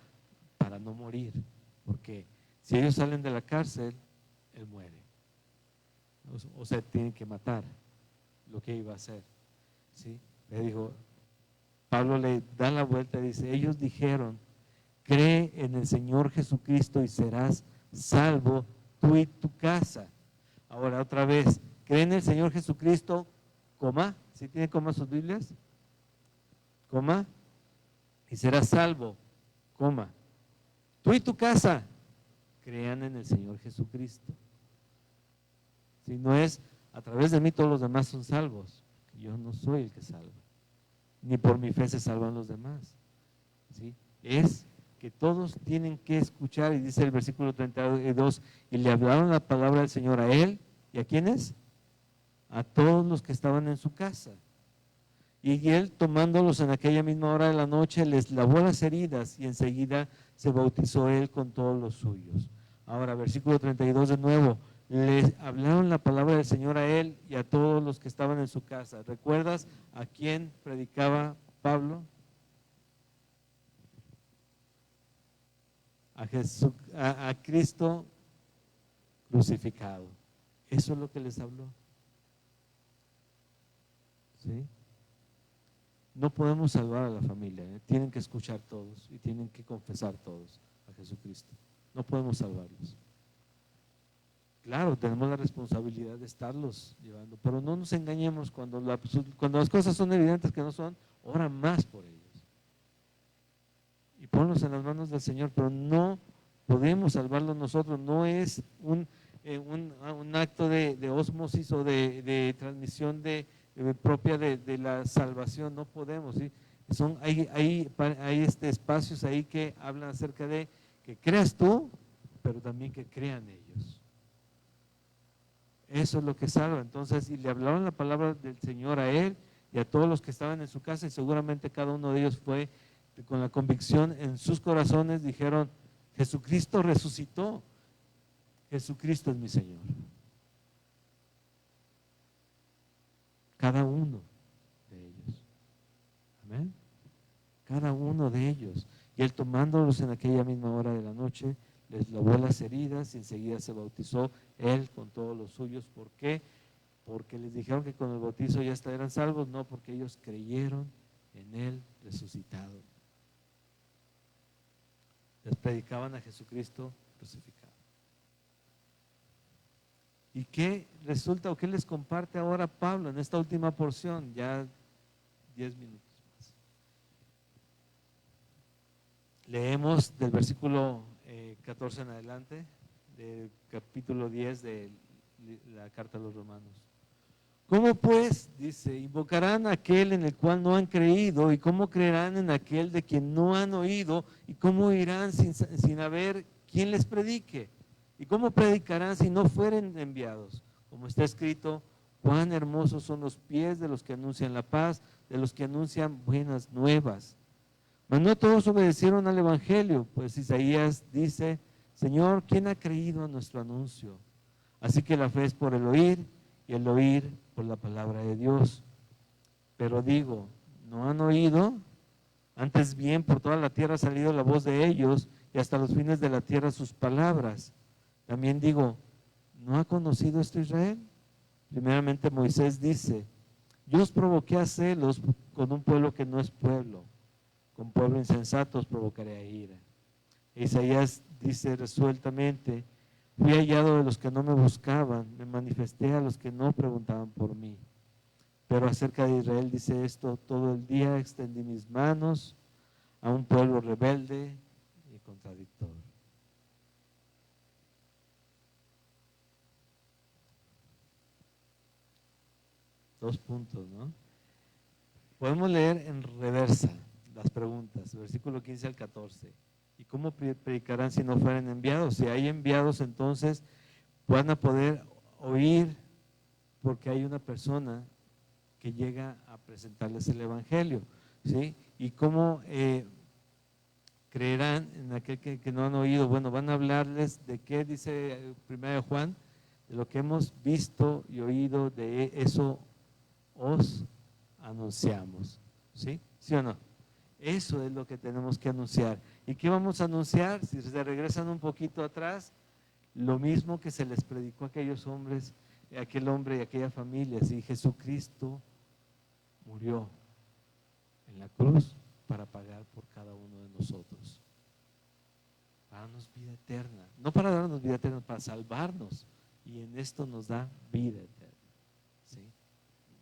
para no morir, porque si ellos salen de la cárcel, él muere. O sea, tienen que matar lo que iba a hacer. ¿Sí? Le dijo, Pablo le da la vuelta y dice, ellos dijeron, cree en el Señor Jesucristo y serás salvo tú y tu casa. Ahora otra vez, cree en el Señor Jesucristo, coma, ¿sí tiene coma sus Biblias? Coma, y serás salvo, coma. Tú y tu casa, crean en el Señor Jesucristo. Si no es, a través de mí todos los demás son salvos. Yo no soy el que salva, ni por mi fe se salvan los demás. ¿Sí? Es que todos tienen que escuchar, y dice el versículo 32, y le hablaron la palabra del Señor a él, ¿y a quiénes? A todos los que estaban en su casa. Y él, tomándolos en aquella misma hora de la noche, les lavó las heridas, y enseguida se bautizó él con todos los suyos. Ahora, versículo 32 de nuevo, les hablaron la palabra del Señor a él y a todos los que estaban en su casa. ¿Recuerdas a quién predicaba Pablo? A Cristo crucificado. Eso es lo que les habló. ¿Sí? No podemos salvar a la familia, ¿eh? Tienen que escuchar todos y tienen que confesar todos a Jesucristo. No podemos salvarlos. Claro, tenemos la responsabilidad de estarlos llevando, pero no nos engañemos cuando las cosas son evidentes que no son, ora más por ellos. Y ponlos en las manos del Señor, pero no podemos salvarlos nosotros, no es un acto de ósmosis o de transmisión propia de la salvación, no podemos. ¿Sí? Hay espacios ahí que hablan acerca de que creas tú, pero también que crean ellos. Eso es lo que salva. Entonces, y le hablaron la palabra del Señor a él y a todos los que estaban en su casa, y seguramente cada uno de ellos fue con la convicción en sus corazones, dijeron, Jesucristo resucitó, Jesucristo es mi Señor. Cada uno de ellos. Amén. Cada uno de ellos. Y él, tomándolos en aquella misma hora de la noche, les lavó las heridas y enseguida se bautizó él con todos los suyos. ¿Por qué? Porque les dijeron que con el bautizo ya eran salvos. No, porque ellos creyeron en él resucitado. Les predicaban a Jesucristo crucificado. ¿Y qué resulta o qué les comparte ahora Pablo en esta última porción? Ya 10 minutos más. Leemos del versículo 14 en adelante, del capítulo 10 de la carta a los Romanos. ¿Cómo pues, dice, invocarán a aquel en el cual no han creído? ¿Y cómo creerán en aquel de quien no han oído? ¿Y cómo irán sin haber quien les predique? ¿Y cómo predicarán si no fueren enviados? Como está escrito, cuán hermosos son los pies de los que anuncian la paz, de los que anuncian buenas nuevas. Mas no todos obedecieron al evangelio, pues Isaías dice, Señor, ¿quién ha creído a nuestro anuncio? Así que la fe es por el oír, y el oír por la palabra de Dios. Pero digo, ¿no han oído? Antes bien, por toda la tierra ha salido la voz de ellos, y hasta los fines de la tierra sus palabras. También digo, ¿no ha conocido esto Israel? Primeramente Moisés dice, yo os provoqué a celos con un pueblo que no es pueblo, con pueblo insensato os provocaré a ira. Isaías dice resueltamente: fui hallado de los que no me buscaban, me manifesté a los que no preguntaban por mí. Pero acerca de Israel dice esto: todo el día extendí mis manos a un pueblo rebelde y contradictor. Dos puntos, ¿no? Podemos leer en reversa las preguntas, versículo 15 al 14. ¿Y cómo predicarán si no fueran enviados? Si hay enviados, entonces van a poder oír porque hay una persona que llega a presentarles el Evangelio, ¿sí? ¿Y cómo creerán en aquel que no han oído? Bueno, van a hablarles de qué, dice 1 Juan, de lo que hemos visto y oído, de eso os anunciamos, ¿sí? ¿Sí o no? Eso es lo que tenemos que anunciar. ¿Y qué vamos a anunciar? Si se regresan un poquito atrás, lo mismo que se les predicó a aquellos hombres, a aquel hombre y a aquella familia. Si Jesucristo murió en la cruz para pagar por cada uno de nosotros, para darnos vida eterna, no para darnos vida eterna, para salvarnos, y en esto nos da vida eterna, ¿sí?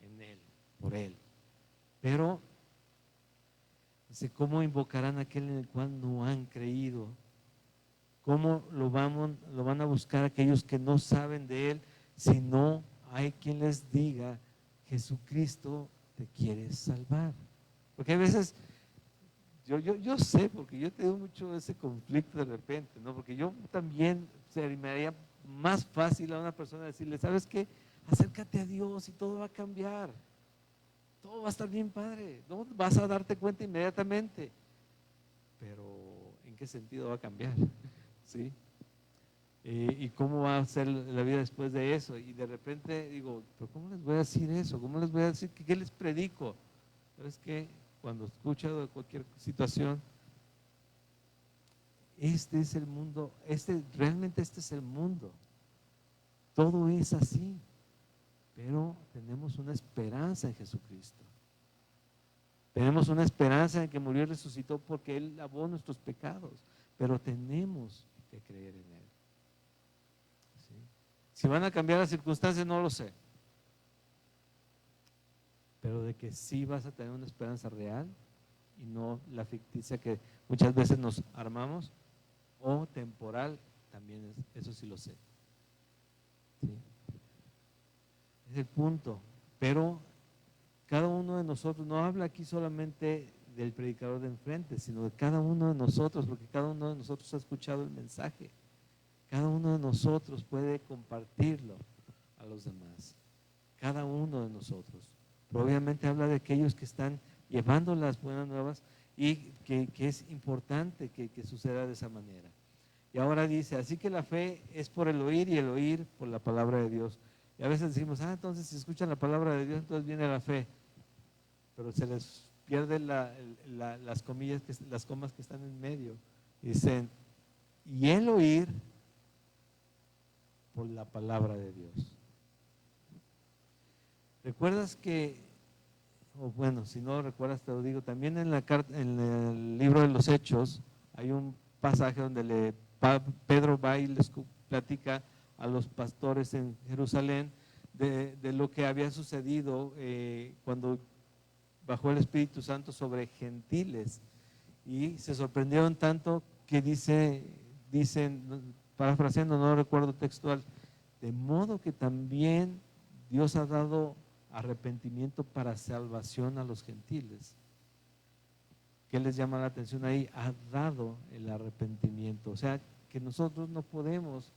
En Él, por Él. Pero dice: ¿cómo invocarán a aquel en el cual no han creído? ¿Cómo lo van a buscar aquellos que no saben de Él si no hay quien les diga: Jesucristo te quiere salvar? Porque a veces, yo sé, porque yo tengo mucho ese conflicto de repente, ¿no? Porque yo también me haría más fácil a una persona decirle: ¿sabes qué? Acércate a Dios y todo va a cambiar. Todo va a estar bien, padre. No vas a darte cuenta inmediatamente. Pero ¿en qué sentido va a cambiar? ¿Sí? ¿Y cómo va a ser la vida después de eso? Y de repente digo: ¿pero cómo les voy a decir eso? ¿Cómo les voy a decir? ¿Qué les predico? ¿Sabes qué? Cuando escucho de cualquier situación, este es el mundo, realmente este es el mundo. Todo es así. Pero tenemos una esperanza en Jesucristo. Tenemos una esperanza en que murió y resucitó porque Él lavó nuestros pecados. Pero tenemos que creer en Él. ¿Sí? Si van a cambiar las circunstancias, no lo sé. Pero de que sí vas a tener una esperanza real y no la ficticia que muchas veces nos armamos, o temporal, también eso sí lo sé. ¿Sí? Es el punto. Pero cada uno de nosotros, no habla aquí solamente del predicador de enfrente, sino de cada uno de nosotros, porque cada uno de nosotros ha escuchado el mensaje. Cada uno de nosotros puede compartirlo a los demás. Cada uno de nosotros. Pero obviamente habla de aquellos que están llevando las buenas nuevas y que es importante que suceda de esa manera. Y ahora dice: así que la fe es por el oír y el oír por la palabra de Dios. Y a veces decimos: entonces si escuchan la palabra de Dios, entonces viene la fe. Pero se les pierde las comillas, las comas que están en medio. Dicen: y el oír por la palabra de Dios. ¿Recuerdas que, o bueno, si no recuerdas te lo digo, también en el libro de los Hechos hay un pasaje donde Pedro va y les platica a los pastores en Jerusalén de lo que había sucedido cuando bajó el Espíritu Santo sobre gentiles, y se sorprendieron tanto que dicen, parafraseando, no recuerdo textual: de modo que también Dios ha dado arrepentimiento para salvación a los gentiles. ¿Qué les llama la atención ahí? Ha dado el arrepentimiento. O sea, que nosotros no podemos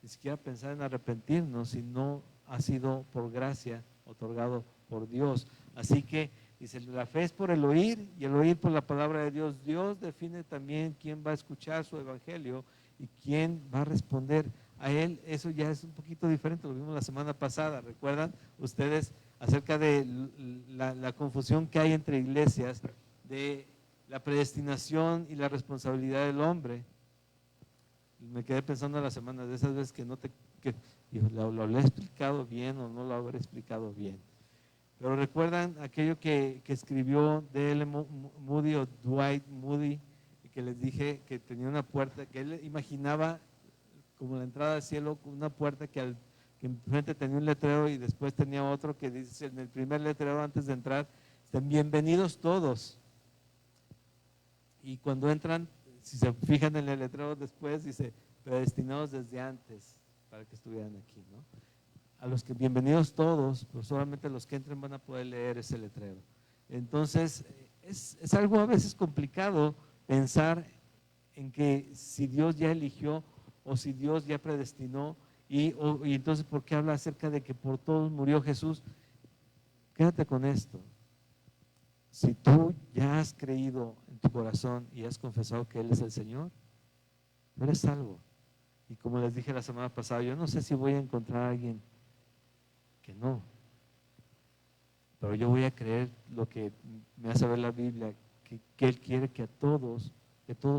ni siquiera pensar en arrepentirnos si no ha sido por gracia otorgado por Dios. Así que dice: la fe es por el oír y el oír por la palabra de Dios. Dios define también quién va a escuchar su evangelio y quién va a responder a él. Eso ya es un poquito diferente, lo vimos la semana pasada. ¿Recuerdan ustedes acerca de la confusión que hay entre iglesias de la predestinación y la responsabilidad del hombre? Me quedé pensando la semana de esas veces que no te, que lo he explicado bien o no lo habré explicado bien. Pero recuerdan aquello que escribió D.L. Moody o Dwight Moody, que les dije que tenía una puerta, que él imaginaba como la entrada al cielo, una puerta que enfrente tenía un letrero y después tenía otro que dice en el primer letrero antes de entrar, bienvenidos todos. Y cuando entran, si se fijan en el letrero después, dice predestinados desde antes para que estuvieran aquí, ¿no? A los que bienvenidos todos, pero solamente los que entren van a poder leer ese letrero. Entonces, es algo a veces complicado pensar en que si Dios ya eligió o si Dios ya predestinó y entonces ¿por qué habla acerca de que por todos murió Jesús? Quédate con esto. Si tú ya has creído en tu corazón y has confesado que Él es el Señor, tú eres salvo. Y como les dije la semana pasada, yo no sé si voy a encontrar a alguien que no, pero yo voy a creer lo que me hace ver la Biblia, que Él quiere que todos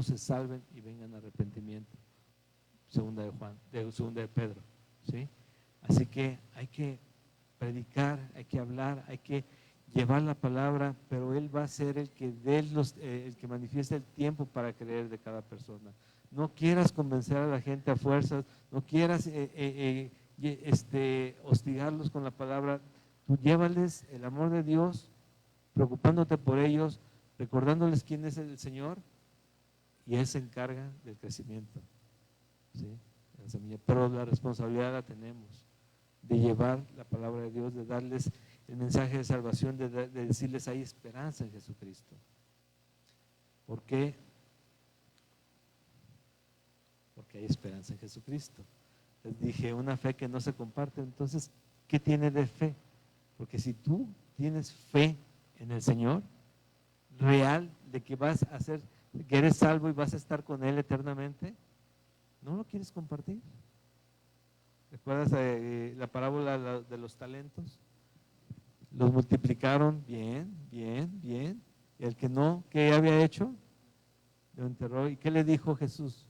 se salven y vengan a arrepentimiento. Segunda de Pedro, ¿sí? Así que hay que predicar, hay que hablar, hay que llevar la palabra, pero Él va a ser el que el que manifieste el tiempo para creer de cada persona. No quieras convencer a la gente a fuerzas, no quieras hostigarlos con la palabra. Tú llévales el amor de Dios, preocupándote por ellos, recordándoles quién es el Señor, y Él se encarga del crecimiento, ¿sí? Pero la responsabilidad la tenemos de llevar la palabra de Dios, de darles el mensaje de salvación, de decirles hay esperanza en Jesucristo. ¿Por qué? Porque hay esperanza en Jesucristo. Les dije, una fe que no se comparte. Entonces, ¿qué tiene de fe? Porque si tú tienes fe en el Señor real, de que vas a ser, que eres salvo y vas a estar con Él eternamente, ¿no lo quieres compartir? ¿Recuerdas la parábola de los talentos? Los multiplicaron, bien. Y el que no, ¿qué había hecho? Lo enterró. ¿Y qué le dijo Jesús?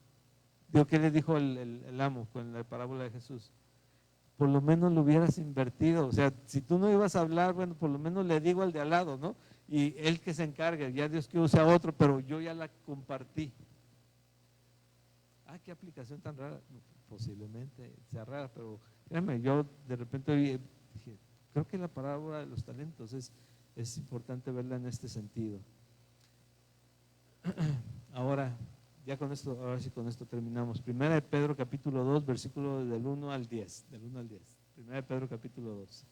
¿Qué le dijo el amo con la parábola de Jesús? Por lo menos lo hubieras invertido. O sea, si tú no ibas a hablar, bueno, por lo menos le digo al de al lado, ¿no? Y él que se encargue, ya Dios que use a otro, pero yo ya la compartí. Qué aplicación tan rara. Posiblemente sea rara, pero créanme, yo de repente dije, creo que la parábola de los talentos es importante verla en este sentido. Ahora sí con esto terminamos. Primera de Pedro capítulo 2, versículo del 1 al 10. Primera de Pedro capítulo 2.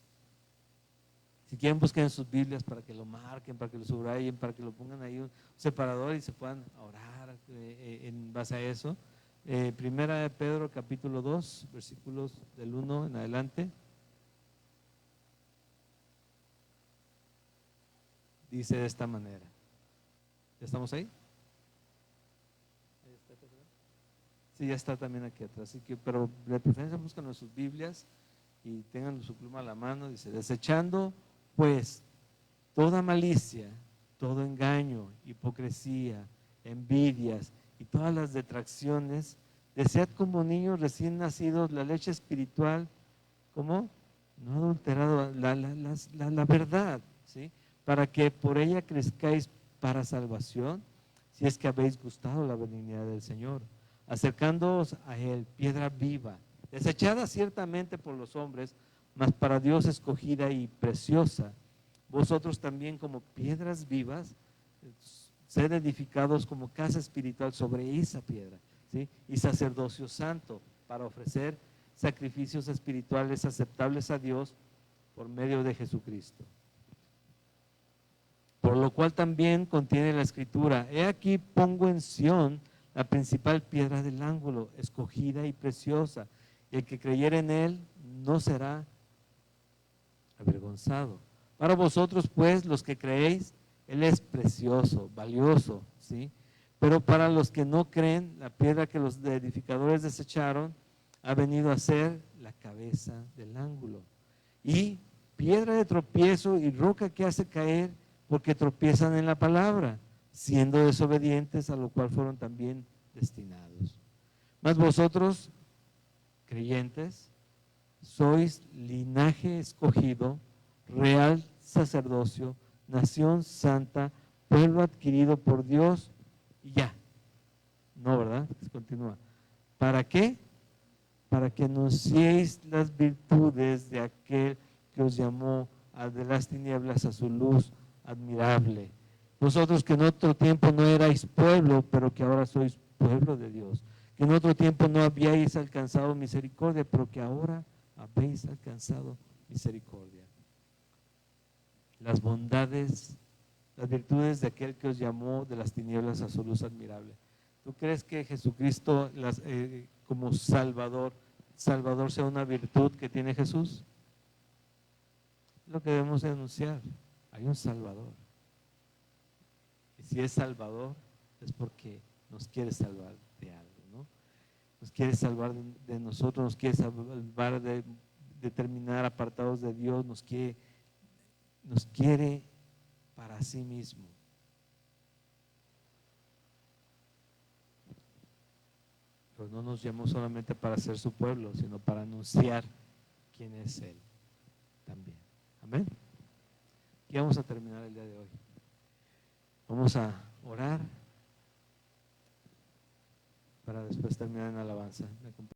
Si quieren, busquen en sus Biblias para que lo marquen, para que lo subrayen, para que lo pongan ahí un separador y se puedan orar en base a eso. Primera de Pedro capítulo 2, versículos del 1 en adelante. Dice de esta manera. ¿Ya estamos ahí? Sí, ya está también aquí atrás. Así que, pero de preferencia buscan en sus Biblias y tengan su pluma a la mano. Dice, desechando pues toda malicia, todo engaño, hipocresía, envidias y todas las detracciones, desead como niños recién nacidos la leche espiritual, ¿cómo? No adulterado, la verdad, ¿sí? Para que por ella crezcáis para salvación, si es que habéis gustado la benignidad del Señor, acercándoos a Él, piedra viva, desechada ciertamente por los hombres, mas para Dios escogida y preciosa. Vosotros también como piedras vivas, sed edificados como casa espiritual sobre esa piedra, ¿sí? Y sacerdocio santo para ofrecer sacrificios espirituales aceptables a Dios por medio de Jesucristo. Por lo cual también contiene la escritura, he aquí pongo en Sión la principal piedra del ángulo, escogida y preciosa, y el que creyere en él no será avergonzado. Para vosotros pues, los que creéis, él es precioso, valioso, ¿sí? Pero para los que no creen, la piedra que los edificadores desecharon ha venido a ser la cabeza del ángulo, y piedra de tropiezo y roca que hace caer, porque tropiezan en la palabra, siendo desobedientes, a lo cual fueron también destinados. Mas vosotros, creyentes, sois linaje escogido, real sacerdocio, nación santa, pueblo adquirido por Dios, y ya, No, ¿verdad? Continúa. ¿Para qué? Para que anunciéis las virtudes de aquel que os llamó de las tinieblas a su luz admirable. Vosotros que en otro tiempo no erais pueblo, pero que ahora sois pueblo de Dios. Que en otro tiempo no habíais alcanzado misericordia, pero que ahora habéis alcanzado misericordia. Las bondades, las virtudes de aquel que os llamó de las tinieblas a su luz admirable. ¿Tú crees que Jesucristo como Salvador sea una virtud que tiene Jesús? Lo que debemos de anunciar, hay un Salvador. Y si es Salvador, es porque nos quiere salvar de algo, ¿no? Nos quiere salvar de nosotros, nos quiere salvar de terminar apartados de Dios, nos quiere para sí mismo. Pero no nos llamó solamente para ser su pueblo, sino para anunciar quién es Él también. Amén. Y vamos a terminar el día de hoy. Vamos a orar para después terminar en alabanza.